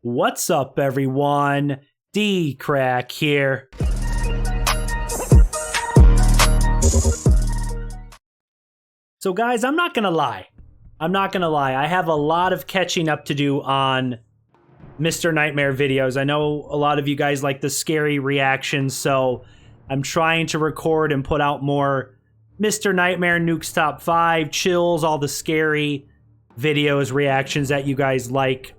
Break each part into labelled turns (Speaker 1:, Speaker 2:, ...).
Speaker 1: What's up, everyone? DKRACK here. So guys, I'm not gonna lie. I have a lot of catching up to do on Mr. Nightmare videos. I know a lot of you guys like the scary reactions, so I'm trying to record and put out more Mr. Nightmare, Nuke's Top 5, chills, all the scary videos, reactions that you guys like.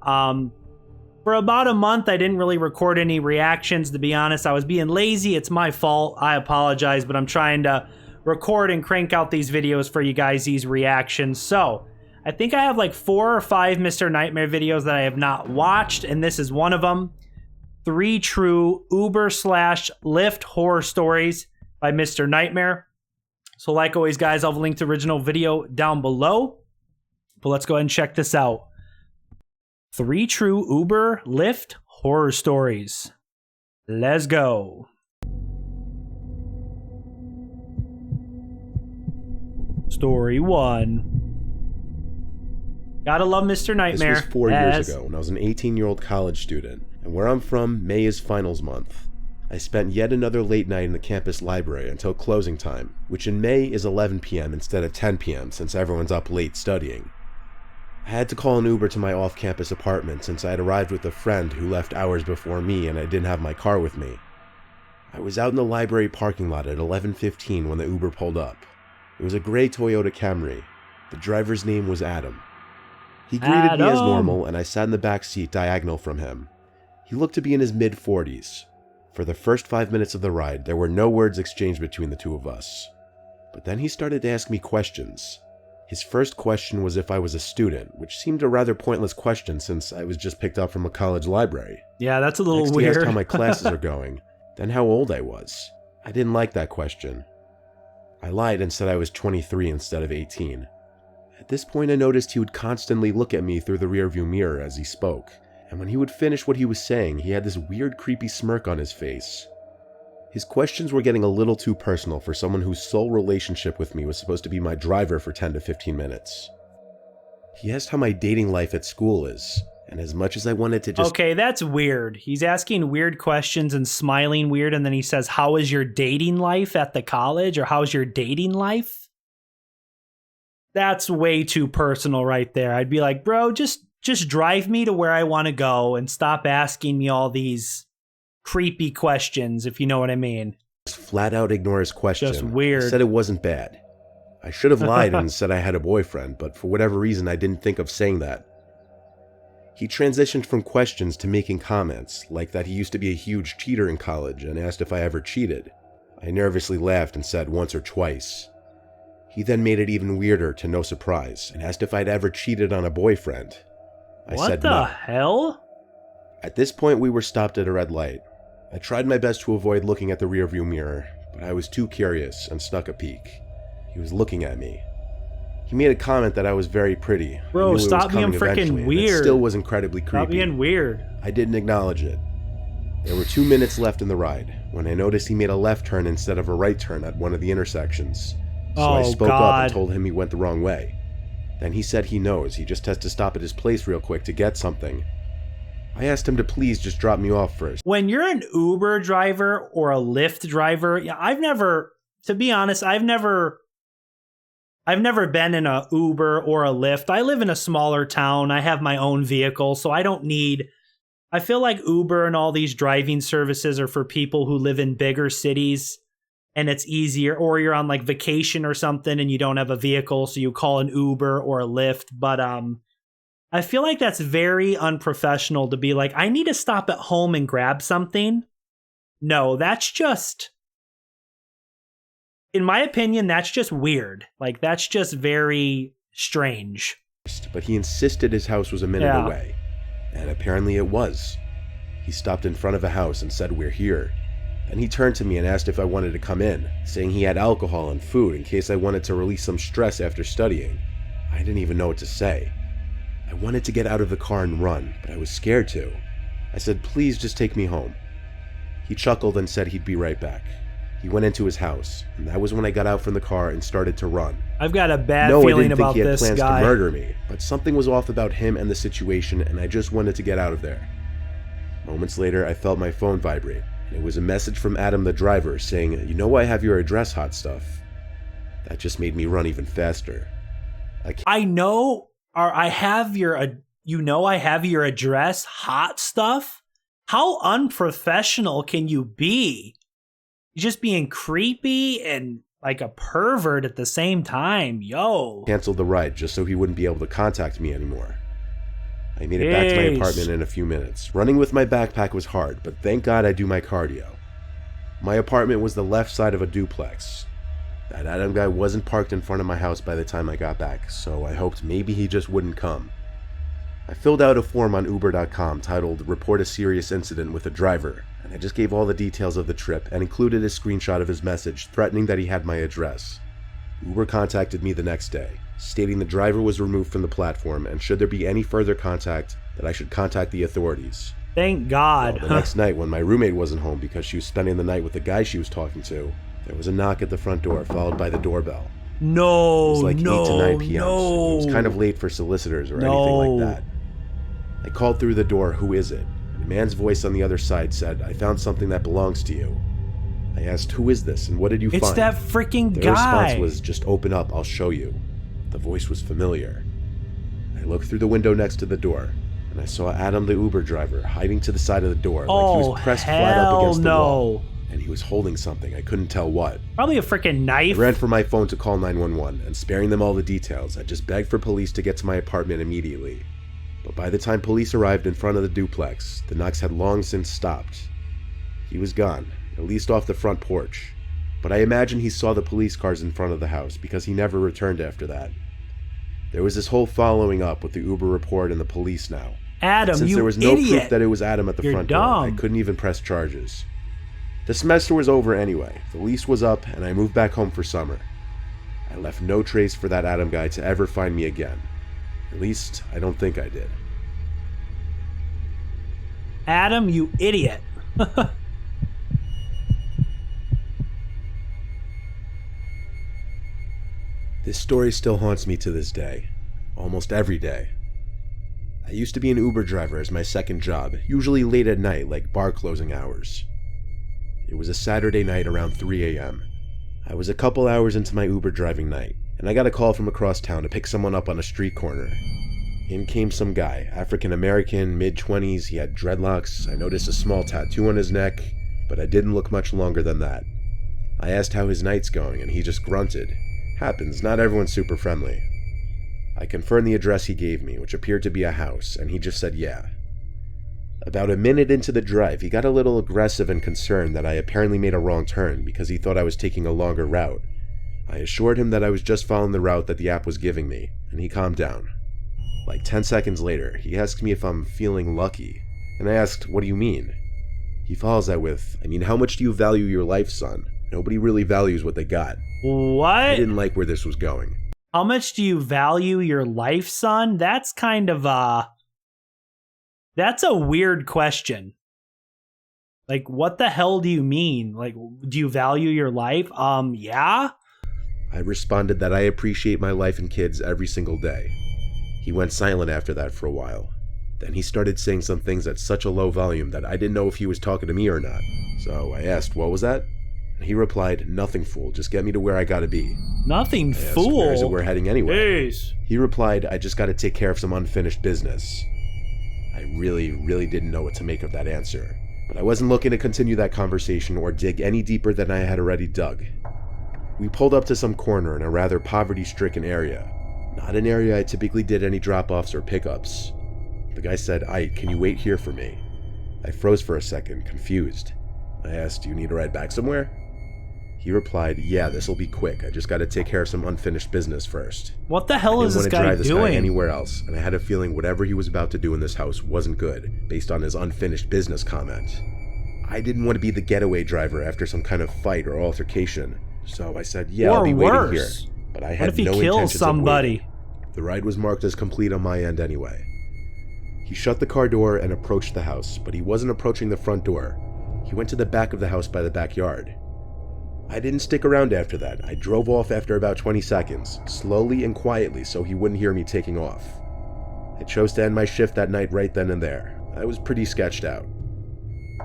Speaker 1: For about a month, I didn't really record any reactions, to be honest. I was being lazy. It's my fault. I apologize, but I'm trying to record and crank out these videos for you guys, these reactions. So I think I have like 4 or 5 Mr. Nightmare videos that I have not watched, and this is one of them. 3 true Uber/Lyft horror stories by Mr. Nightmare. So like always, guys, I'll link the original video down below. But let's go ahead and check this out. 3 true Uber/Lyft horror stories. Let's go. Story 1. Gotta love Mr. Nightmare.
Speaker 2: This was 4 years ago when I was an 18-year-old college student, and where I'm from, May is finals month. I spent yet another late night in the campus library until closing time, which in May is 11 p.m. instead of 10 p.m. since everyone's up late studying. I had to call an Uber to my off-campus apartment since I had arrived with a friend who left hours before me and I didn't have my car with me. I was out in the library parking lot at 11:15 when the Uber pulled up. It was a gray Toyota Camry. The driver's name was Adam. He greeted me as normal, and I sat in the back seat diagonal from him. He looked to be in his mid-40s. For the first 5 minutes of the ride, there were no words exchanged between the two of us. But then he started to ask me questions. His first question was if I was a student, which seemed a rather pointless question since I was just picked up from a college library.
Speaker 1: Yeah, that's a little
Speaker 2: Next,
Speaker 1: weird.
Speaker 2: He asked how my classes are going, then how old I was. I didn't like that question. I lied and said I was 23 instead of 18. At this point, I noticed he would constantly look at me through the rearview mirror as he spoke, and when he would finish what he was saying, he had this weird, creepy smirk on his face. His questions were getting a little too personal for someone whose sole relationship with me was supposed to be my driver for 10 to 15 minutes. He asked how my dating life at school is, and as much as I wanted to just...
Speaker 1: Okay, that's weird. He's asking weird questions and smiling weird, and then he says, how is your dating life at the college? Or how's your dating life? That's way too personal right there. I'd be like, bro, just drive me to where I want to go and stop asking me all these creepy questions, if you know what I mean.
Speaker 2: Just flat out ignore his question.
Speaker 1: Just weird.
Speaker 2: I said it wasn't bad. I should have lied and said I had a boyfriend, but for whatever reason I didn't think of saying that. He transitioned from questions to making comments, like that he used to be a huge cheater in college and asked if I ever cheated. I nervously laughed and said once or twice. He then made it even weirder to no surprise and asked if I'd ever cheated on a boyfriend. I said no.
Speaker 1: What the hell?
Speaker 2: At this point we were stopped at a red light. I tried my best to avoid looking at the rearview mirror, but I was too curious and snuck a peek. He was looking at me. He made a comment that I was very pretty.
Speaker 1: Bro, stop being freaking weird.
Speaker 2: It still was incredibly creepy.
Speaker 1: Stop being weird.
Speaker 2: I didn't acknowledge it. There were 2 minutes left in the ride when I noticed he made a left turn instead of a right turn at one of the intersections. So I spoke up and told him he went the wrong way. Then he said he knows, he just has to stop at his place real quick to get something. I asked him to please just drop me off first.
Speaker 1: When you're an Uber driver or a Lyft driver, to be honest, I've never been in a Uber or a Lyft. I live in a smaller town. I have my own vehicle, so I feel like Uber and all these driving services are for people who live in bigger cities and it's easier, or you're on like vacation or something and you don't have a vehicle, so you call an Uber or a Lyft. But I feel like that's very unprofessional to be like, I need to stop at home and grab something. No, that's just, in my opinion, that's just weird. Like, that's just very strange.
Speaker 2: But he insisted his house was a minute away. And apparently it was. He stopped in front of a house and said, "We're here." Then he turned to me and asked if I wanted to come in, saying he had alcohol and food in case I wanted to release some stress after studying. I didn't even know what to say. I wanted to get out of the car and run, but I was scared to. I said, "Please just take me home." He chuckled and said he'd be right back. He went into his house, and that was when I got out from the car and started to run.
Speaker 1: I've got a bad feeling about this guy.
Speaker 2: No, I didn't think he had plans to murder me, but something was off about him and the situation, and I just wanted to get out of there. Moments later, I felt my phone vibrate, and it was a message from Adam the driver saying, "You know I have your address, hot stuff." That just made me run even faster.
Speaker 1: I know, or I have your, I have your address, hot stuff? How unprofessional can you be? You're just being creepy and like a pervert at the same time, yo.
Speaker 2: Canceled the ride just so he wouldn't be able to contact me anymore. I made it back to my apartment in a few minutes. Running with my backpack was hard, but thank God I do my cardio. My apartment was the left side of a duplex. That Adam guy wasn't parked in front of my house by the time I got back, so I hoped maybe he just wouldn't come. I filled out a form on Uber.com titled "Report a Serious Incident with a Driver," and I just gave all the details of the trip and included a screenshot of his message threatening that he had my address. Uber contacted me the next day, stating the driver was removed from the platform and should there be any further contact, that I should contact the authorities.
Speaker 1: Thank God.
Speaker 2: Well, the next night, when my roommate wasn't home because she was spending the night with the guy she was talking to, there was a knock at the front door, followed by the doorbell.
Speaker 1: No,
Speaker 2: It was like 8 to 9 p.m.
Speaker 1: no.
Speaker 2: So it was kind of late for solicitors or anything like that. I called through the door, "Who is it?" And a man's voice on the other side said, "I found something that belongs to you." I asked, "Who is this and what did you find?"
Speaker 1: It's that freaking
Speaker 2: Their
Speaker 1: guy.
Speaker 2: response was, "Just open up, I'll show you." The voice was familiar. I looked through the window next to the door, and I saw Adam the Uber driver hiding to the side of the door like he was pressed flat up against the wall. And he was holding something, I couldn't tell what.
Speaker 1: Probably a freaking knife.
Speaker 2: I ran for my phone to call 911, and sparing them all the details, I just begged for police to get to my apartment immediately. But by the time police arrived in front of the duplex, the knocks had long since stopped. He was gone, at least off the front porch. But I imagine he saw the police cars in front of the house because he never returned after that. There was this whole following up with the Uber report and the police now.
Speaker 1: Adam,
Speaker 2: Since
Speaker 1: you
Speaker 2: there was no
Speaker 1: idiot.
Speaker 2: proof that it was Adam at the front door, I couldn't even press charges. The semester was over anyway, the lease was up, and I moved back home for summer. I left no trace for that Adam guy to ever find me again. At least, I don't think I did.
Speaker 1: Adam, you idiot.
Speaker 2: This story still haunts me to this day, almost every day. I used to be an Uber driver as my second job, usually late at night like bar closing hours. It was a Saturday night around 3 a.m. I was a couple hours into my Uber driving night, and I got a call from across town to pick someone up on a street corner. In came some guy, African American, mid-20s, he had dreadlocks, I noticed a small tattoo on his neck, but I didn't look much longer than that. I asked how his night's going, and he just grunted. Happens, not everyone's super friendly. I confirmed the address he gave me, which appeared to be a house, and he just said yeah. About a minute into the drive, he got a little aggressive and concerned that I apparently made a wrong turn because he thought I was taking a longer route. I assured him that I was just following the route that the app was giving me, and he calmed down. Like 10 seconds later, he asked me if I'm feeling lucky, and I asked, "What do you mean?" He follows that with, "I mean, how much do you value your life, son? Nobody really values what they got."
Speaker 1: What?
Speaker 2: I didn't like where this was going.
Speaker 1: How much do you value your life, son? That's kind of that's a weird question. Like, what the hell do you mean? Like, do you value your life? Yeah?
Speaker 2: I responded that I appreciate my life and kids every single day. He went silent after that for a while. Then he started saying some things at such a low volume that I didn't know if he was talking to me or not. So I asked, "What was that?" And he replied, "Nothing, fool. Just get me to where I gotta be."
Speaker 1: Nothing,
Speaker 2: I asked,
Speaker 1: fool.
Speaker 2: "Where is it we're heading anyway?"
Speaker 1: Jeez.
Speaker 2: He replied, "I just gotta take care of some unfinished business." I really didn't know what to make of that answer. But I wasn't looking to continue that conversation or dig any deeper than I had already dug. We pulled up to some corner in a rather poverty-stricken area. Not an area I typically did any drop-offs or pickups. The guy said, "Can you wait here for me?" I froze for a second, confused. I asked, "Do you need a ride back somewhere?" He replied, "Yeah, this'll be quick. I just gotta take care of some unfinished business first."
Speaker 1: What the hell is this guy
Speaker 2: I didn't want to drive this guy
Speaker 1: doing?
Speaker 2: anywhere else, and I had a feeling whatever he was about to do in this house wasn't good, based on his unfinished business comment. I didn't want to be the getaway driver after some kind of fight or altercation, so I said, "Yeah, I'll be waiting here." But I had
Speaker 1: What if he
Speaker 2: no
Speaker 1: kills
Speaker 2: intentions of
Speaker 1: somebody?
Speaker 2: waiting. The ride was marked as complete on my end anyway. He shut the car door and approached the house, but he wasn't approaching the front door. He went to the back of the house by the backyard. I didn't stick around after that. I drove off after about 20 seconds, slowly and quietly so he wouldn't hear me taking off. I chose to end my shift that night right then and there. I was pretty sketched out.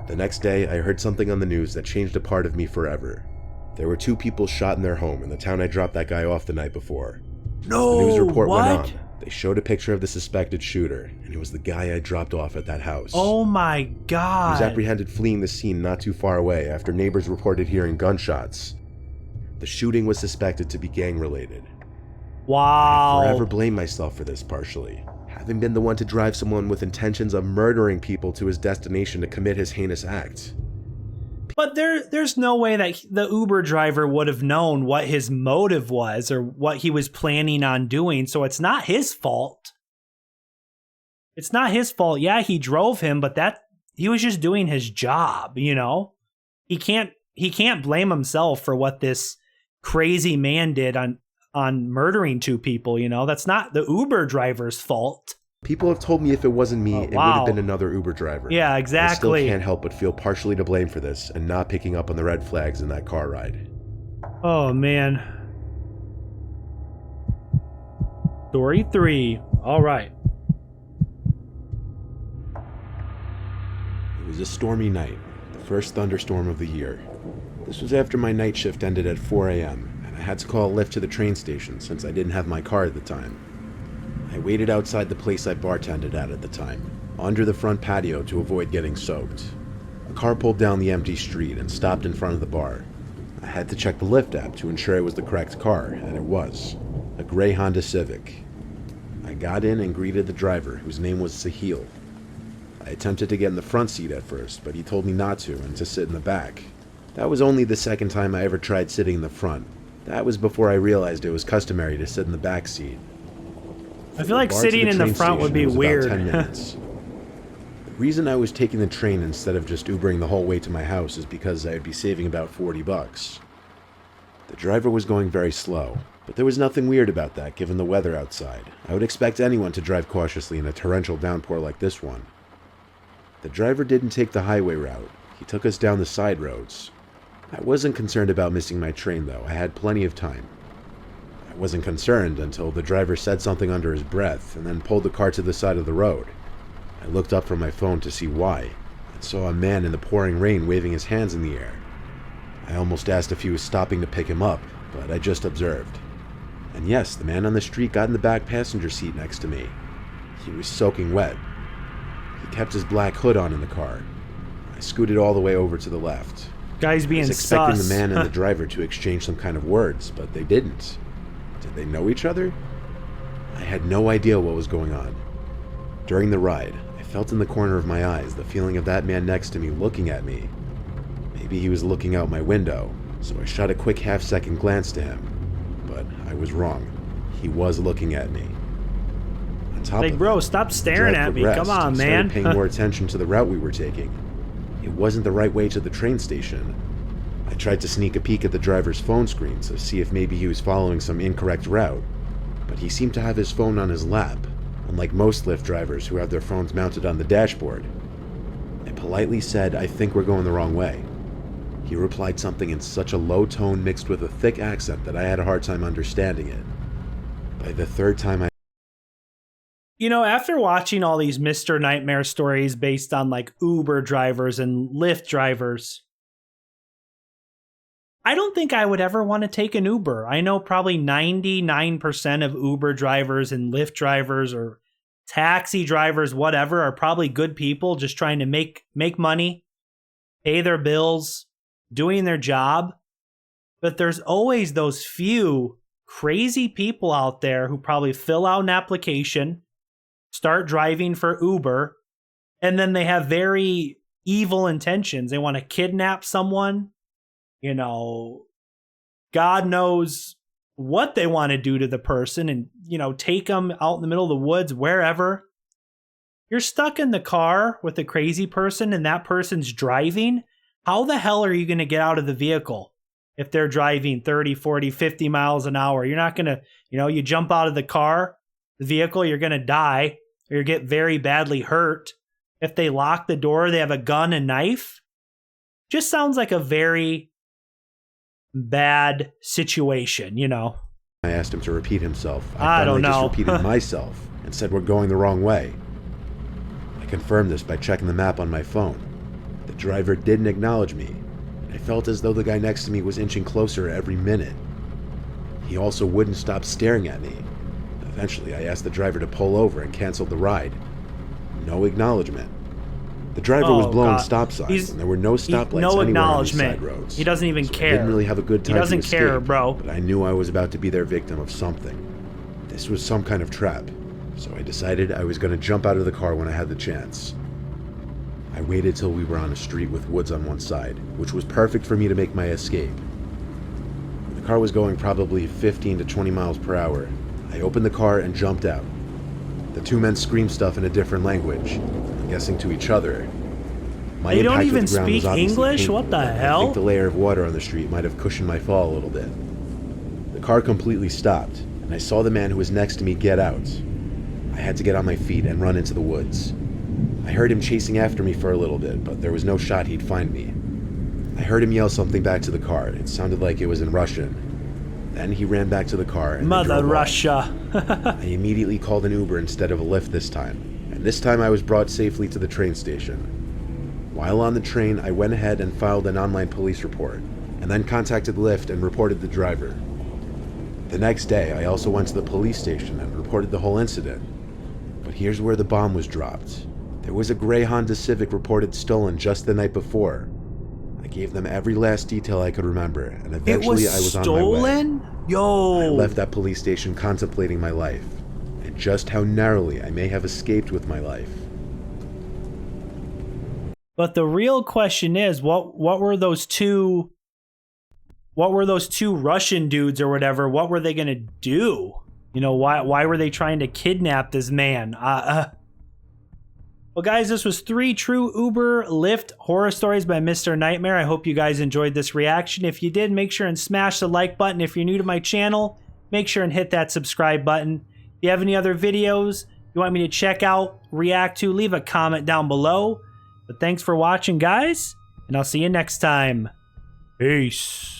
Speaker 2: The next day, I heard something on the news that changed a part of me forever. There were 2 people shot in their home in the town I dropped that guy off the night before.
Speaker 1: No,
Speaker 2: the news report
Speaker 1: what?
Speaker 2: went on. They showed a picture of the suspected shooter, and it was the guy I dropped off at that house.
Speaker 1: Oh my God.
Speaker 2: He was apprehended fleeing the scene not too far away after neighbors reported hearing gunshots. The shooting was suspected to be gang-related.
Speaker 1: Wow.
Speaker 2: I forever blame myself for this partially, having been the one to drive someone with intentions of murdering people to his destination to commit his heinous act.
Speaker 1: But there's no way that the Uber driver would have known what his motive was or what he was planning on doing, so it's not his fault. It's not his fault. Yeah, he drove him, but he was just doing his job, you know? He can't blame himself for what this crazy man did on murdering 2 people, you know? That's not the Uber driver's fault.
Speaker 2: People have told me if it wasn't me, it would have been another Uber driver.
Speaker 1: Yeah, exactly.
Speaker 2: I still can't help but feel partially to blame for this and not picking up on the red flags in that car ride.
Speaker 1: Oh, man. Story 3. All right.
Speaker 2: It was a stormy night, the first thunderstorm of the year. This was after my night shift ended at 4 a.m., and I had to call a Lyft to the train station since I didn't have my car at the time. I waited outside the place I bartended at the time, under the front patio to avoid getting soaked. A car pulled down the empty street and stopped in front of the bar. I had to check the Lyft app to ensure it was the correct car, and it was. A gray Honda Civic. I got in and greeted the driver, whose name was Sahil. I attempted to get in the front seat at first, but he told me not to and to sit in the back. That was only the second time I ever tried sitting in the front. That was before I realized it was customary to sit in the back seat.
Speaker 1: I feel like sitting in the front would be weird.
Speaker 2: 10 minutes. The reason I was taking the train instead of just Ubering the whole way to my house is because I'd be saving about $40. The driver was going very slow, but there was nothing weird about that given the weather outside. I would expect anyone to drive cautiously in a torrential downpour like this one. The driver didn't take the highway route. He took us down the side roads. I wasn't concerned about missing my train though. I had plenty of time. I wasn't concerned until the driver said something under his breath and then pulled the car to the side of the road. I looked up from my phone to see why and saw a man in the pouring rain waving his hands in the air. I almost asked if he was stopping to pick him up, but I just observed. And yes, the man on the street got in the back passenger seat next to me. He was soaking wet. He kept his black hood on in the car. I scooted all the way over to the left.
Speaker 1: Guy's being
Speaker 2: I was expecting
Speaker 1: sus.
Speaker 2: the man and the driver to exchange some kind of words, but they didn't. Did they know each other? I had no idea what was going on. During the ride, I felt in the corner of my eyes the feeling of that man next to me looking at me. Maybe he was looking out my window, so I shot a quick half-second glance to him. But I was wrong. He was looking at me. On top
Speaker 1: Like,
Speaker 2: of
Speaker 1: bro,
Speaker 2: it,
Speaker 1: stop staring at me. Come on,
Speaker 2: I
Speaker 1: man.
Speaker 2: started paying more attention to the route we were taking. It wasn't the right way to the train station. I tried to sneak a peek at the driver's phone screen to see if maybe he was following some incorrect route, but he seemed to have his phone on his lap, unlike most Lyft drivers who have their phones mounted on the dashboard. I politely said, "I think we're going the wrong way." He replied something in such a low tone mixed with a thick accent that I had a hard time understanding it. By the third time
Speaker 1: You know, after watching all these Mr. Nightmare stories based on like Uber drivers and Lyft drivers, I don't think I would ever want to take an Uber. I know probably 99% of Uber drivers and Lyft drivers or taxi drivers, whatever, are probably good people just trying to make money, pay their bills, doing their job. But there's always those few crazy people out there who probably fill out an application, start driving for Uber, and then they have very evil intentions. They want to kidnap someone. You know, God knows what they want to do to the person and, you know, take them out in the middle of the woods, wherever. You're stuck in the car with a crazy person and that person's driving. How the hell are you going to get out of the vehicle if they're driving 30, 40, 50 miles an hour? You're not going to, you know, you jump out of the car, the vehicle, you're going to die or you get very badly hurt. If they lock the door, they have a gun and knife. Just sounds like a very bad situation, you know.
Speaker 2: I asked him to repeat himself.
Speaker 1: I don't know.
Speaker 2: just repeated myself and said we're going the wrong way. I confirmed this by checking the map on my phone. The driver didn't acknowledge me. I felt as though the guy next to me was inching closer every minute. He also wouldn't stop staring at me. Eventually, I asked the driver to pull over and canceled the ride. No acknowledgement. The driver was blowing stop signs, and there were no stoplights anywhere on these side roads.
Speaker 1: He doesn't even care.
Speaker 2: I didn't really have a good time to escape.
Speaker 1: He doesn't care, bro.
Speaker 2: But I knew I was about to be their victim of something. This was some kind of trap, so I decided I was going to jump out of the car when I had the chance. I waited till we were on a street with woods on one side, which was perfect for me to make my escape. The car was going probably 15 to 20 miles per hour. I opened the car and jumped out. The two men screamed stuff in a different language, I'm guessing to each other.
Speaker 1: They don't even speak English? What the hell?
Speaker 2: I think the layer of water on the street might have cushioned my fall a little bit. The car completely stopped, and I saw the man who was next to me get out. I had to get on my feet and run into the woods. I heard him chasing after me for a little bit, but there was no shot he'd find me. I heard him yell something back to the car. It sounded like it was in Russian. Then he ran back to the car and
Speaker 1: Mother Russia.
Speaker 2: I immediately called an Uber instead of a Lyft this time, and this time I was brought safely to the train station. While on the train, I went ahead and filed an online police report, and then contacted Lyft and reported the driver. The next day, I also went to the police station and reported the whole incident. But here's where the bomb was dropped. There was a gray Honda Civic reported stolen just the night before. I gave them every last detail I could remember, and eventually I was on my way.
Speaker 1: Stolen? Yo!
Speaker 2: I left that police station contemplating my life, and just how narrowly I may have escaped with my life.
Speaker 1: But the real question is, what were those two Russian dudes or whatever? What were they gonna do? You know, why were they trying to kidnap this man? Well, guys, this was 3 true Uber Lyft horror stories by Mr. Nightmare. I hope you guys enjoyed this reaction. If you did, make sure and smash the like button. If you're new to my channel, make sure and hit that subscribe button. If you have any other videos you want me to check out, react to, leave a comment down below. But thanks for watching, guys, and I'll see you next time. Peace.